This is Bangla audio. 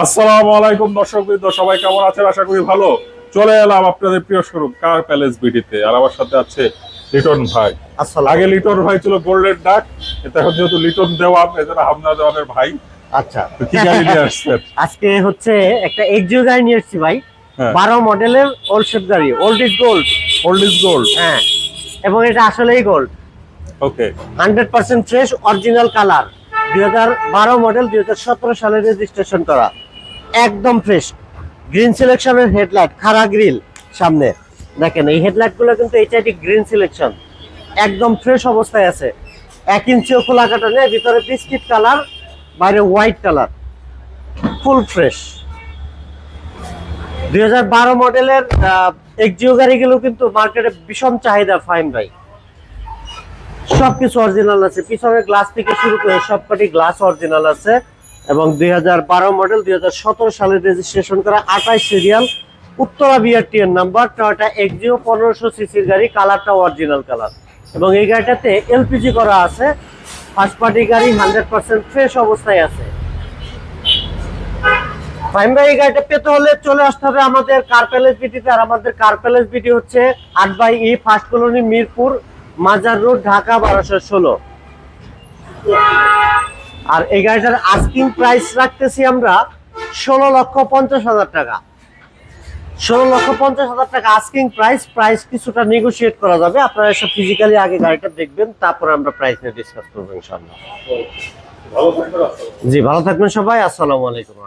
আসসালামু আলাইকুম দর্শকবৃন্দ, সবাই কেমন আছেন? আশা করি ভালো। চলে এলাম আপনাদের প্রিয় শোরুম কার প্যালেস বিডিতে, আর আমার সাথে আছে লিটন ভাই। আগে লিটন ভাই ছিল গোল্ডেন ডাক, এটা এখন যেহেতু লিটন দেওয়ান, এজন্য হামজা দেওয়ানের ভাই। আচ্ছা, তো কি গাড়ি নিয়ে আসছেন? আজকে হচ্ছে একটা এক্সিও গাড়ি নিয়ে এসেছি ভাই। 12 মডেলের ওল্ড শেপ গাড়ি, old is gold. Old is gold, হ্যাঁ, এবং এটা আসলেই গোল্ড। ওকে, 100% ফ্রেশ, অরিজিনাল কালার। 2012 মডেল, 2017 সালে রেজিস্ট্রেশন করা, একদম ফ্রেশ। গ্রিন সিলেকশনের হেডলাইট, খাড়া গ্রিল সামনে। দেখেন এই হেডলাইট গুলো কিন্তু এইচআইডি গ্রিন সিলেকশন, একদম ফ্রেশ অবস্থায় আছে। 1 ইঞ্চিও খোলা কাটা নেই, ভিতরে বিস্কিট কালার, বাইরে হোয়াইট কালার, ফুল ফ্রেশ। 2012 মডেলের এক্সিও গাড়িগুলো কিন্তু মার্কেটে ভীষণ চাহিদা ফাইন ভাই। সবকিছু অরিজিনাল আছে, পিছনের গ্লাস থেকে শুরু করে সবকটি গ্লাস অরিজিনাল আছে। এবং 2012 মডেল, 2017 সালে রেজিস্ট্রেশন করা, 28 সিরিয়াল, উত্তরা বিআরটি এর নাম্বার। টয়োটা এক্সিও 1500 সিসির গাড়ি, কালারটা অরিজিনাল কালার। এবং এই গাড়িটাতে এলপিজি করা আছে, ফার্স্ট পার্টি গাড়ি, 100% ফ্রেশ অবস্থায় আছে। ফাইন ভাই, এই গাড়িটা পেতে হলে চলে আসতে হবে আমাদের কার প্যালেস বিটিতে। আর আমাদের কার প্যালেস বিটি হচ্ছে 8/E, ফার্স্ট কলোনি, মিরপুর, মাজার রোড, ঢাকা 1216। আর এই গাড়িটার আস্কিং প্রাইস রাখতেছি আমরা 16,50,000 টাকা। 16,50,000 টাকা আস্কিং প্রাইস। প্রাইস কিছুটা নেগোশিয়েট করা যাবে, আপনারা এসে ফিজিক্যালি আগে গাড়িটা দেখবেন, তারপর আমরা প্রাইস নিয়ে ডিসকাস করবো ইনশাআল্লাহ। জি, ভালো থাকবেন সবাই। আসসালামু আলাইকুম।